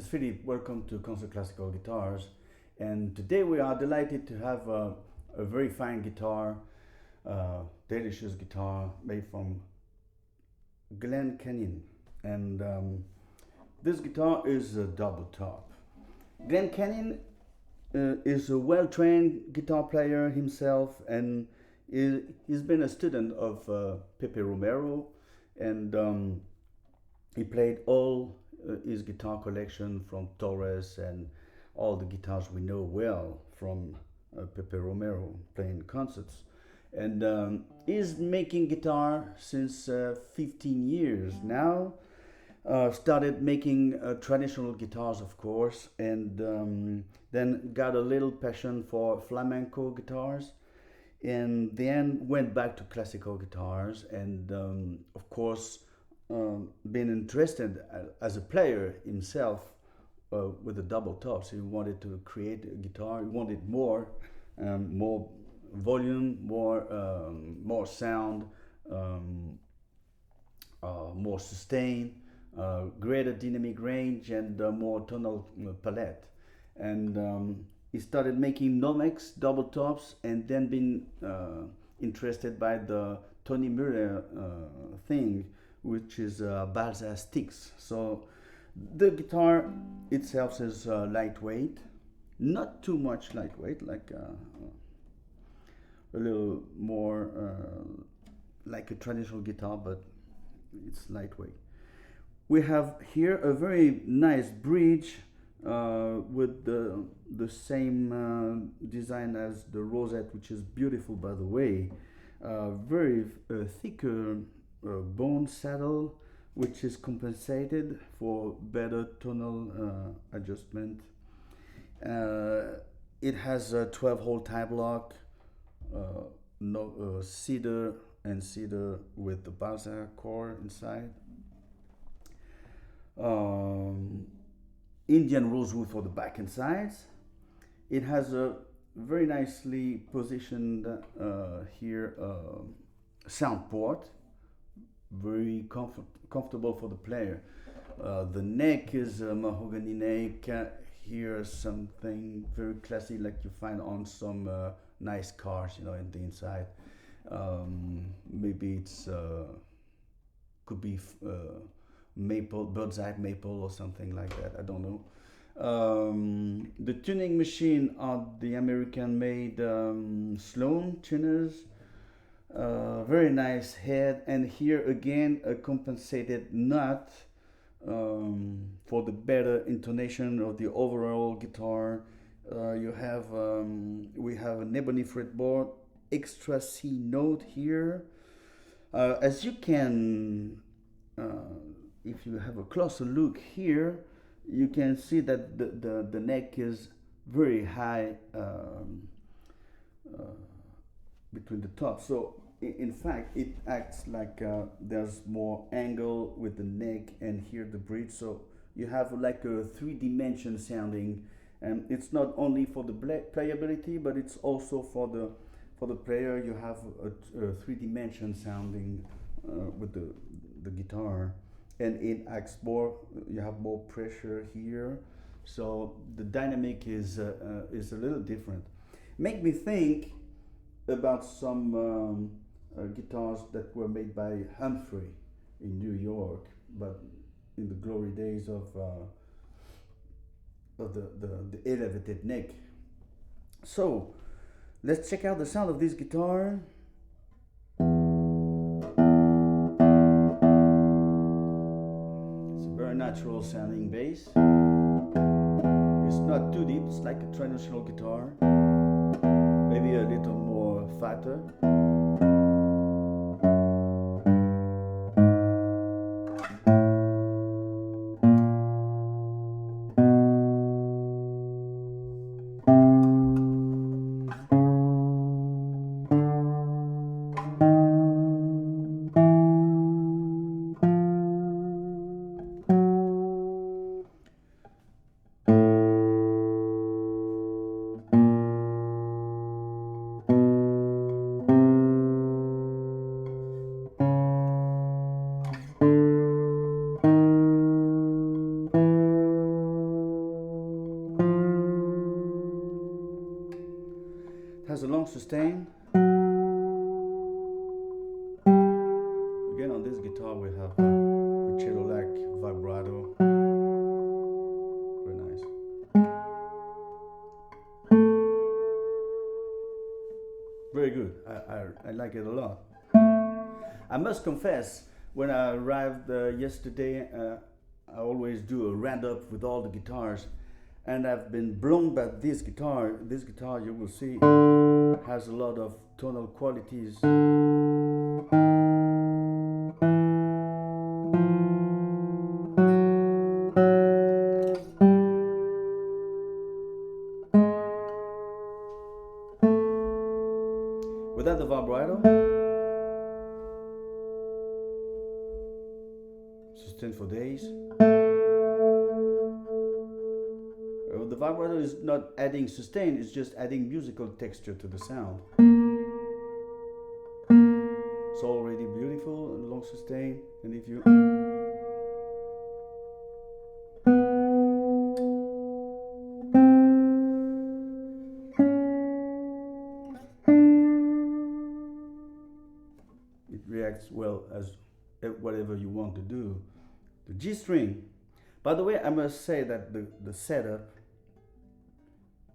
Philippe. Welcome to Concert Classical Guitars. And today we are delighted to have a very fine guitar, delicious guitar made from Glenn Canin. And this guitar is a double top. Glenn Canin is a well-trained guitar player himself, and he's been a student of Pepe Romero, and he played all his guitar collection from Torres and all the guitars we know well from Pepe Romero playing concerts. And he's making guitar since 15 years now. Started making traditional guitars, of course, and then got a little passion for flamenco guitars, and then went back to classical guitars, and of course been interested as a player himself with the double tops. He wanted to create a guitar. He wanted more volume, more sound, more sustain, greater dynamic range, and more tonal palette. And he started making Nomex double tops, and then been interested by the Tony Muller thing, which is balsa sticks. So the guitar itself is lightweight, not too much lightweight, like a little more like a traditional guitar, but it's lightweight. We have here a very nice bridge with the same design as the rosette, which is beautiful, by the way. Very thicker bone saddle, which is compensated for better tonal adjustment. It has a 12-hole tie block, cedar and cedar with the balsa core inside. Indian rosewood for the back and sides. It has a very nicely positioned here sound port, very comfortable for the player. The neck is a mahogany neck. Here something very classy, like you find on some nice cars, in the inside. Maybe it's could be maple, bird's eye maple or something like that. I don't know. The tuning machine are the American-made Sloan tuners. Very nice head, and here again a compensated nut for the better intonation of the overall guitar. We have an ebony fretboard, extra C note here. As you can, if you have a closer look here, you can see that the neck is very high between the top. So in fact, it acts like there's more angle with the neck and here the bridge. So you have like a three-dimension sounding, and it's not only for the playability, but it's also for the player. You have a three-dimension sounding with the guitar, and it acts more. You have more pressure here, so the dynamic is a little different. Make me think about some guitars that were made by Humphrey in New York, but in the glory days of the elevated neck. So let's check out the sound of this guitar. It's a very natural sounding bass. It's not too deep, it's like a traditional guitar, maybe a little more fatter. sustain. Again, on this guitar we have a cello-like vibrato. Very nice. Very good. I like it a lot. I must confess, when I arrived yesterday, I always do a roundup with all the guitars, and I've been blown by this guitar. This guitar, you will see, has a lot of tonal qualities. Without the vibrato, sustain for days. The vibrato is not adding sustain, it's just adding musical texture to the sound. It's already beautiful and long sustain, and if you it reacts well as whatever you want to do. The G string, by the way, I must say that the setup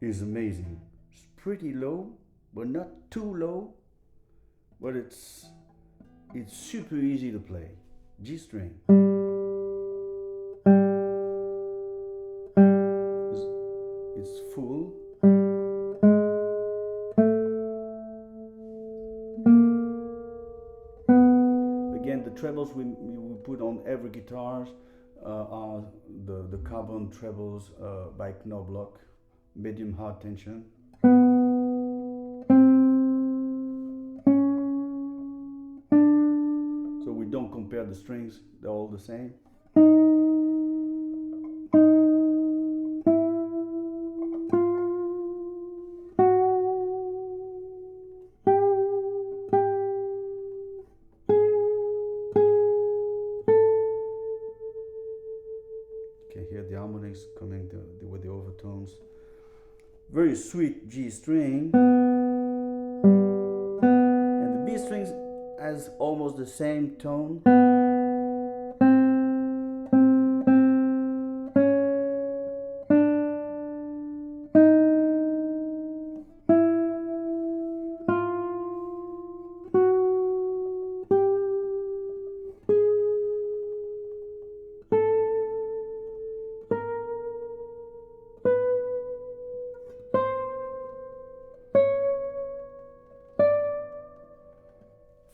is amazing. It's pretty low, but not too low, but it's super easy to play. G string. It's full. Again, the trebles we put on every guitar are the carbon trebles by Knobloch, medium hard tension. So we don't compare the strings, they're all the same. Okay, here the harmonics coming with the overtones. Very sweet G string, and the B string has almost the same tone.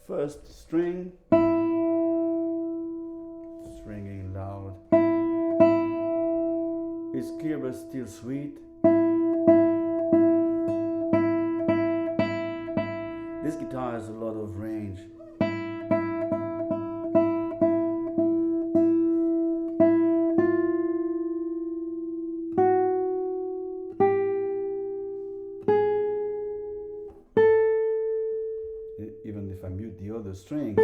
First string, stringing loud. It's clear but still sweet. This guitar has a lot of range. Even if I mute the other strings.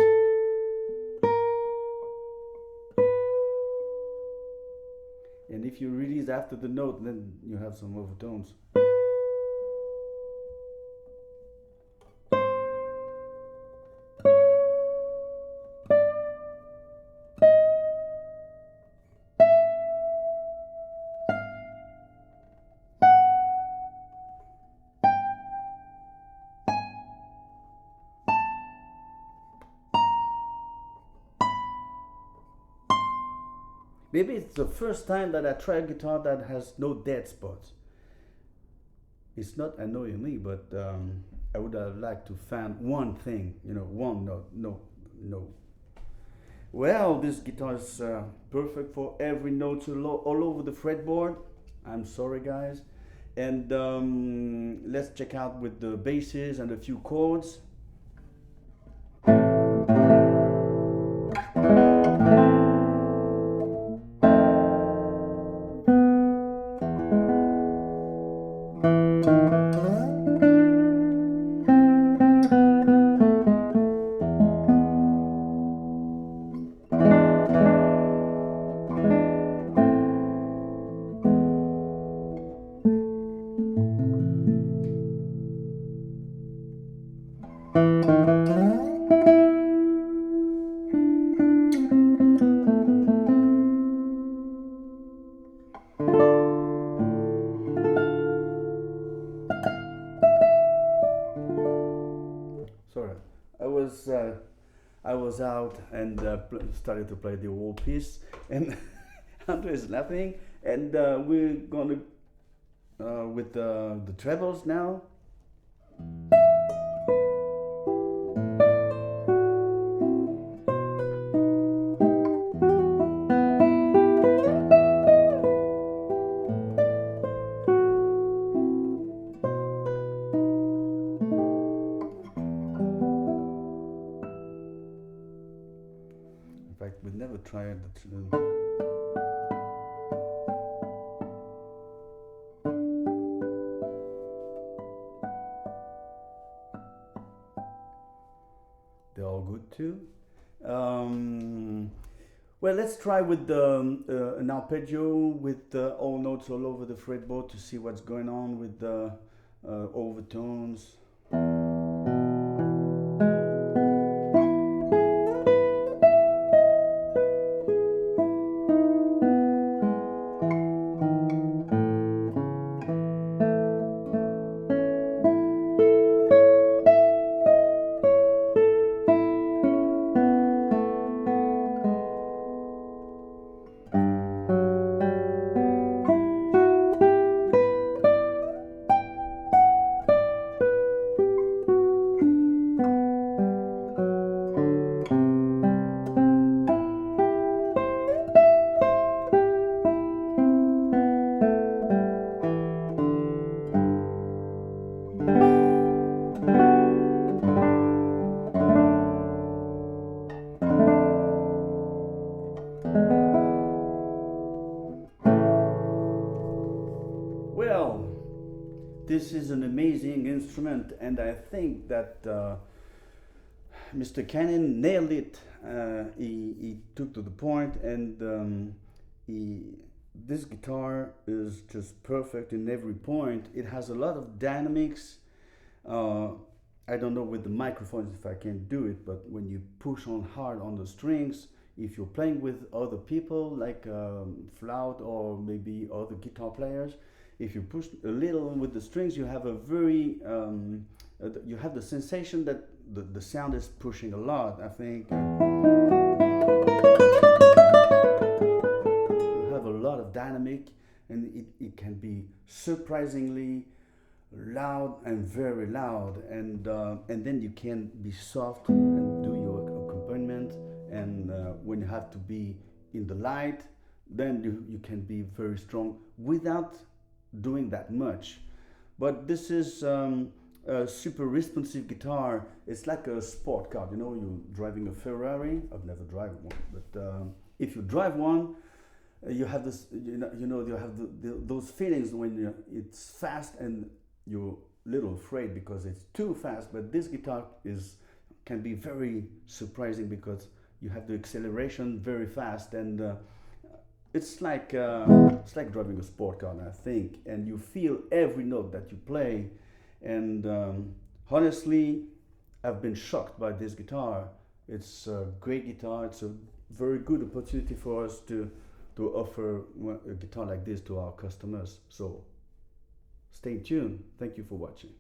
And if you release after the note, then you have some overtones. Maybe it's the first time that I try a guitar that has no dead spots. It's not annoying me, but I would have liked to find one thing, one note. No. Well, this guitar is perfect for every note all over the fretboard. I'm sorry, guys. And let's check out with the basses and a few chords. sorry. I was I was out and started to play the whole piece, and Andre is laughing, and we're gonna with the trebles now. In fact, we never tried the. They're all good too. Well, let's try with an arpeggio with all notes all over the fretboard to see what's going on with the overtones. Well, this is an amazing instrument, and I think that Mr. Canin nailed it. He took to the point, and this guitar is just perfect in every point. It has a lot of dynamics. I don't know with the microphones if I can do it, but when you push on hard on the strings, if you're playing with other people like flute or maybe other guitar players, if you push a little with the strings, you have a very you have the sensation that the sound is pushing a lot. I think you have a lot of dynamic, and it can be surprisingly loud and very loud, and then you can be soft and do your accompaniment, and when you have to be in the light, then you can be very strong without doing that much. But this is a super responsive guitar. It's like a sport car, you know, you're driving a Ferrari. I've never driven one, but if you drive one, you have this, you have those feelings when it's fast and you're a little afraid because it's too fast. But this guitar can be very surprising because you have the acceleration very fast, and it's like driving a sport car, I think, and you feel every note that you play. And honestly, I've been shocked by this guitar. It's a great guitar. It's a very good opportunity for us to offer a guitar like this to our customers. So stay tuned. Thank you for watching.